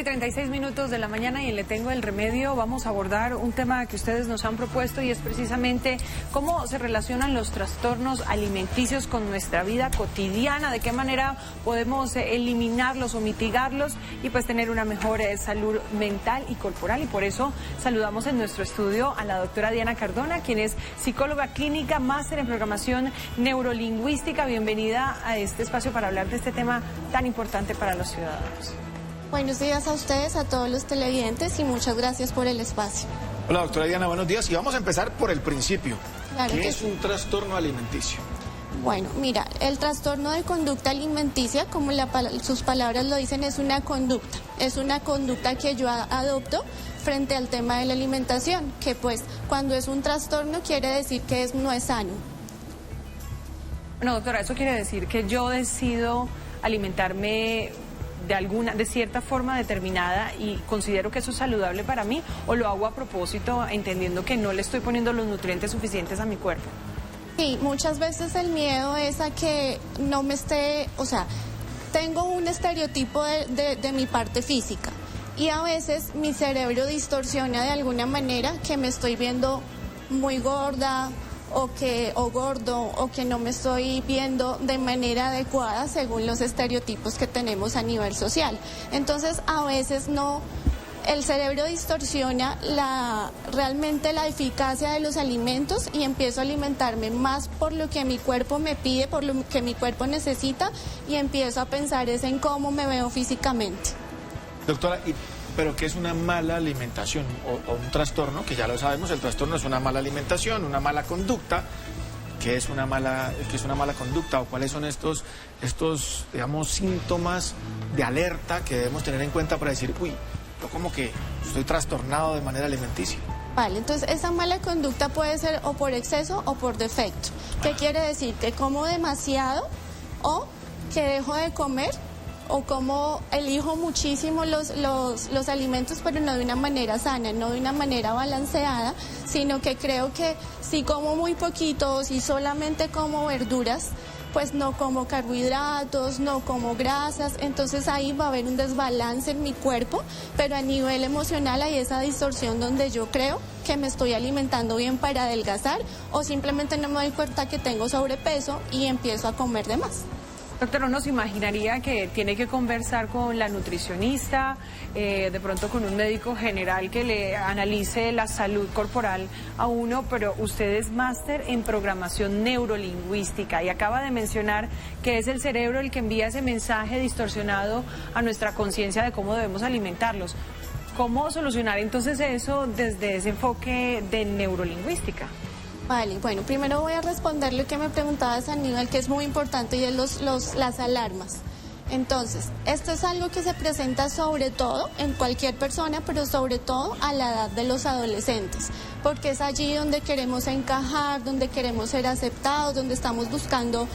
1:36 de la mañana y en Le Tengo el Remedio vamos a abordar un tema que ustedes nos han propuesto y es precisamente cómo se relacionan los trastornos alimenticios con nuestra vida cotidiana, de qué manera podemos eliminarlos o mitigarlos y pues tener una mejor salud mental y corporal. Y por eso saludamos en nuestro estudio a la doctora Diana Cardona, quien es psicóloga clínica, máster en programación neurolingüística. Bienvenida a este espacio para hablar de este tema tan importante para los ciudadanos. Buenos días a ustedes, a todos los televidentes y muchas gracias por el espacio. Hola doctora Diana, buenos días y vamos a empezar por el principio. Claro ¿Qué que es un trastorno alimenticio? Bueno, mira, el trastorno de conducta alimenticia, como sus palabras lo dicen, es una conducta que yo adopto frente al tema de la alimentación, que pues cuando es un trastorno quiere decir que no es sano. Bueno, doctora, eso quiere decir que yo decido alimentarme de cierta forma determinada y considero que eso es saludable para mí, o lo hago a propósito entendiendo que no le estoy poniendo los nutrientes suficientes a mi cuerpo. Sí, muchas veces el miedo es a que no me esté, tengo un estereotipo de mi parte física y a veces mi cerebro distorsiona de alguna manera que me estoy viendo muy gorda o gordo, o que no me estoy viendo de manera adecuada según los estereotipos que tenemos a nivel social. Entonces, a veces el cerebro distorsiona realmente la eficacia de los alimentos y empiezo a alimentarme más por lo que mi cuerpo me pide, por lo que mi cuerpo necesita, y empiezo a pensar en cómo me veo físicamente. Doctora, ¿pero qué es una mala alimentación o un trastorno? Que ya lo sabemos, el trastorno es una mala alimentación, una mala conducta. ¿Qué es una mala conducta o cuáles son estos, digamos, síntomas de alerta que debemos tener en cuenta para decir, uy, yo como que estoy trastornado de manera alimenticia? Vale, entonces esa mala conducta puede ser o por exceso o por defecto. ¿Qué quiere decir? Que como demasiado o que dejo de comer, o como elijo muchísimo los alimentos, pero no de una manera sana, no de una manera balanceada, sino que creo que si como muy poquito, si solamente como verduras, pues no como carbohidratos, no como grasas, entonces ahí va a haber un desbalance en mi cuerpo, pero a nivel emocional hay esa distorsión donde yo creo que me estoy alimentando bien para adelgazar, o simplemente no me doy cuenta que tengo sobrepeso y empiezo a comer de más. Doctor, uno se imaginaría que tiene que conversar con la nutricionista, de pronto con un médico general que le analice la salud corporal a uno, pero usted es máster en programación neurolingüística y acaba de mencionar que es el cerebro el que envía ese mensaje distorsionado a nuestra conciencia de cómo debemos alimentarlos. ¿Cómo solucionar entonces eso desde ese enfoque de neurolingüística? Vale, bueno, primero voy a responder lo que me preguntabas, Aníbal, que es muy importante, y es las alarmas. Entonces, esto es algo que se presenta sobre todo en cualquier persona, pero sobre todo a la edad de los adolescentes, porque es allí donde queremos encajar, donde queremos ser aceptados, donde estamos buscando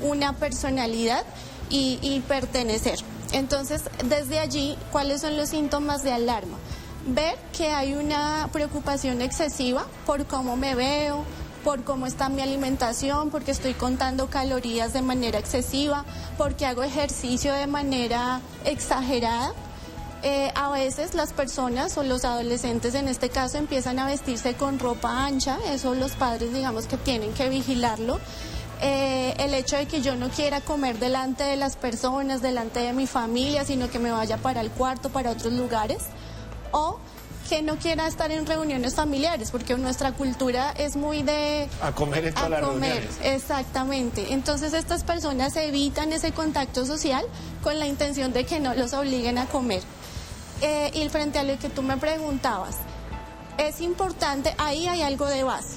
una personalidad y pertenecer. Entonces, desde allí, ¿cuáles son los síntomas de alarma? Ver que hay una preocupación excesiva por cómo me veo, por cómo está mi alimentación, porque estoy contando calorías de manera excesiva, porque hago ejercicio de manera exagerada. A veces las personas o los adolescentes en este caso empiezan a vestirse con ropa ancha, eso los padres digamos que tienen que vigilarlo. El hecho de que yo no quiera comer delante de las personas, delante de mi familia, sino que me vaya para el cuarto, para otros lugares. O que no quiera estar en reuniones familiares, porque nuestra cultura es muy de... A comer en todas las reuniones. Exactamente. Entonces estas personas evitan ese contacto social con la intención de que no los obliguen a comer. Y frente a lo que tú me preguntabas, es importante, ahí hay algo de base.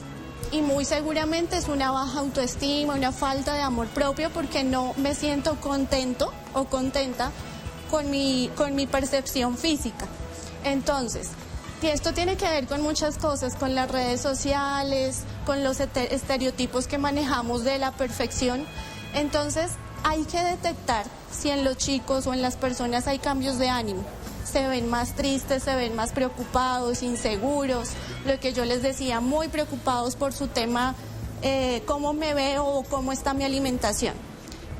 Y muy seguramente es una baja autoestima, una falta de amor propio, porque no me siento contento o contenta con mi percepción física. Entonces, esto tiene que ver con muchas cosas, con las redes sociales, con los estereotipos que manejamos de la perfección. Entonces, hay que detectar si en los chicos o en las personas hay cambios de ánimo. Se ven más tristes, se ven más preocupados, inseguros, lo que yo les decía, muy preocupados por su tema, cómo me veo o cómo está mi alimentación.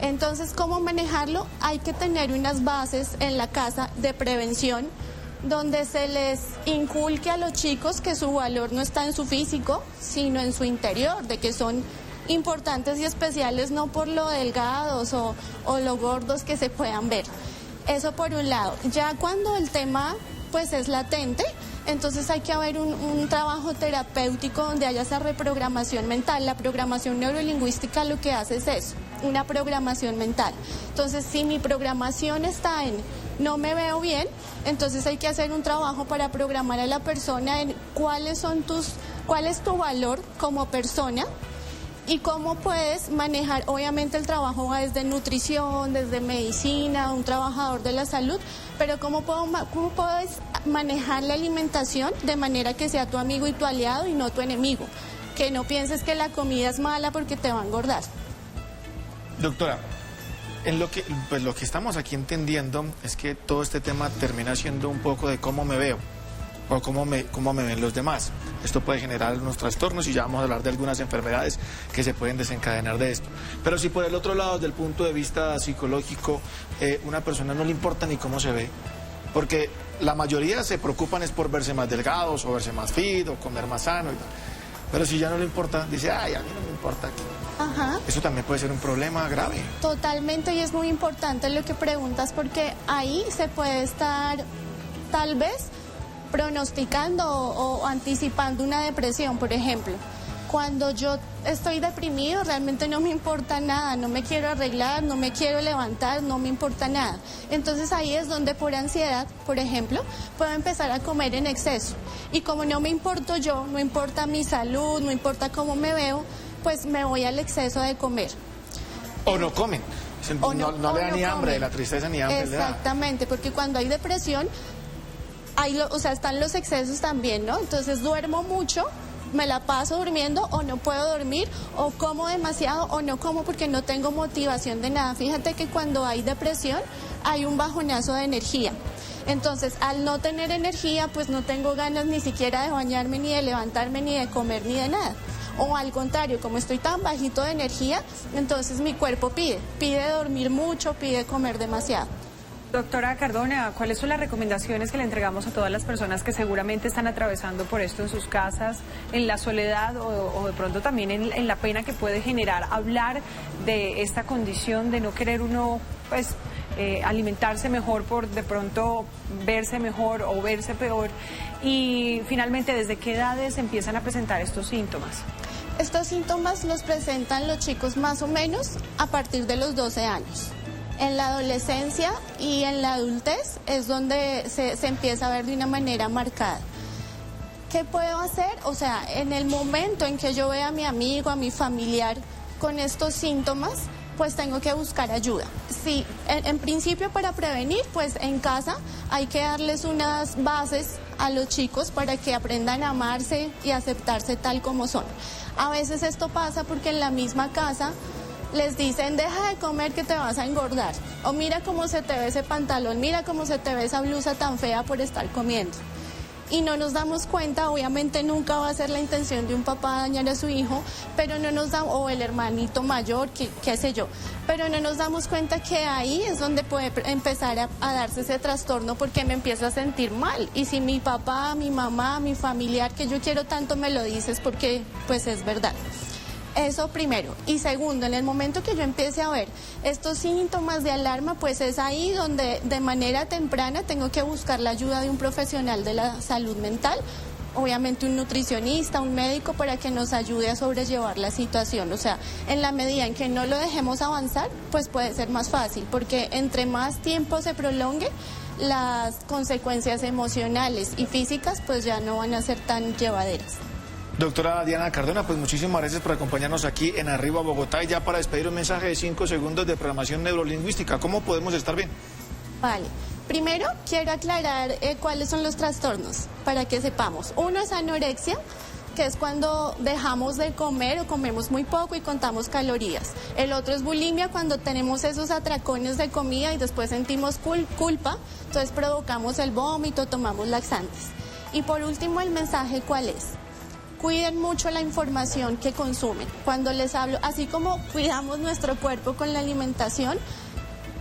Entonces, ¿cómo manejarlo? Hay que tener unas bases en la casa de prevención donde se les inculque a los chicos que su valor no está en su físico, sino en su interior, de que son importantes y especiales no por lo delgados o lo gordos que se puedan ver. Eso por un lado. Ya cuando el tema pues es latente, entonces hay que haber un trabajo terapéutico donde haya esa reprogramación mental. La programación neurolingüística lo que hace es eso, una programación mental. Entonces, si mi programación está en no me veo bien, entonces hay que hacer un trabajo para programar a la persona en cuál es tu valor como persona y cómo puedes manejar. Obviamente el trabajo va desde nutrición, desde medicina, un trabajador de la salud, pero cómo puedes manejar la alimentación de manera que sea tu amigo y tu aliado y no tu enemigo. Que no pienses que la comida es mala porque te va a engordar. Doctora, en lo que estamos aquí entendiendo es que todo este tema termina siendo un poco de cómo me veo o cómo me ven los demás. Esto puede generar unos trastornos y ya vamos a hablar de algunas enfermedades que se pueden desencadenar de esto. Pero si por el otro lado, desde el punto de vista psicológico, una persona no le importa ni cómo se ve, porque la mayoría se preocupan es por verse más delgados o verse más fit o comer más sano y tal. Pero si ya no le importa, dice, ay, a mí no me importa aquí. Ajá. Eso también puede ser un problema grave. Totalmente, y es muy importante lo que preguntas porque ahí se puede estar tal vez pronosticando o anticipando una depresión, por ejemplo. Cuando yo estoy deprimido, realmente no me importa nada, no me quiero arreglar, no me quiero levantar, no me importa nada. Entonces ahí es donde por ansiedad, por ejemplo, puedo empezar a comer en exceso. Y como no me importo yo, no importa mi salud, no importa cómo me veo, pues me voy al exceso de comer. O no comen. No le da ni hambre, de la tristeza ni hambre. Exactamente, porque cuando hay depresión, están los excesos también, ¿no? Entonces duermo mucho, me la paso durmiendo o no puedo dormir, o como demasiado o no como porque no tengo motivación de nada. Fíjate que cuando hay depresión hay un bajonazo de energía. Entonces, al no tener energía, pues no tengo ganas ni siquiera de bañarme, ni de levantarme, ni de comer, ni de nada. O al contrario, como estoy tan bajito de energía, entonces mi cuerpo pide dormir mucho, pide comer demasiado. Doctora Cardona, ¿cuáles son las recomendaciones que le entregamos a todas las personas que seguramente están atravesando por esto en sus casas, en la soledad o de pronto también en la pena que puede generar hablar de esta condición de no querer uno, pues, alimentarse mejor por de pronto verse mejor o verse peor? Y finalmente, ¿desde qué edades empiezan a presentar estos síntomas? Estos síntomas los presentan los chicos más o menos a partir de los 12 años. En la adolescencia y en la adultez es donde se empieza a ver de una manera marcada. ¿Qué puedo hacer? O sea, en el momento en que yo vea a mi amigo, a mi familiar con estos síntomas, pues tengo que buscar ayuda. Sí, en principio para prevenir, pues en casa hay que darles unas bases a los chicos para que aprendan a amarse y aceptarse tal como son. A veces esto pasa porque en la misma casa les dicen, deja de comer que te vas a engordar, o mira cómo se te ve ese pantalón, mira cómo se te ve esa blusa tan fea por estar comiendo. Y no nos damos cuenta, obviamente nunca va a ser la intención de un papá dañar a su hijo, pero no nos damos, o el hermanito mayor, qué sé yo, pero no nos damos cuenta que ahí es donde puede empezar a darse ese trastorno, porque me empiezo a sentir mal. Y si mi papá, mi mamá, mi familiar que yo quiero tanto me lo dice, es porque pues es verdad. Eso primero. Y segundo, en el momento que yo empiece a ver estos síntomas de alarma, pues es ahí donde de manera temprana tengo que buscar la ayuda de un profesional de la salud mental, obviamente un nutricionista, un médico, para que nos ayude a sobrellevar la situación. O sea, en la medida en que no lo dejemos avanzar, pues puede ser más fácil, porque entre más tiempo se prolongue, las consecuencias emocionales y físicas pues ya no van a ser tan llevaderas. Doctora Diana Cardona, pues muchísimas gracias por acompañarnos aquí en Arriba Bogotá. Y ya para despedir, un mensaje de 5 segundos de programación neurolingüística. ¿Cómo podemos estar bien? Vale. Primero, quiero aclarar cuáles son los trastornos, para que sepamos. Uno es anorexia, que es cuando dejamos de comer o comemos muy poco y contamos calorías. El otro es bulimia, cuando tenemos esos atracones de comida y después sentimos culpa, entonces provocamos el vómito, tomamos laxantes. Y por último, el mensaje, ¿cuál es? cuiden mucho la información que consumen. Cuando les hablo, así como cuidamos nuestro cuerpo con la alimentación,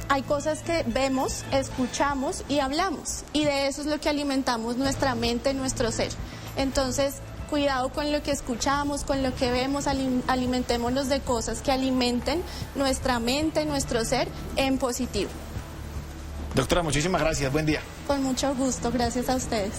hay cosas que vemos, escuchamos y hablamos, y de eso es lo que alimentamos nuestra mente, nuestro ser. Entonces, cuidado con lo que escuchamos, con lo que vemos, alimentémonos de cosas que alimenten nuestra mente, nuestro ser en positivo. Doctora, muchísimas gracias, buen día. Con mucho gusto, gracias a ustedes.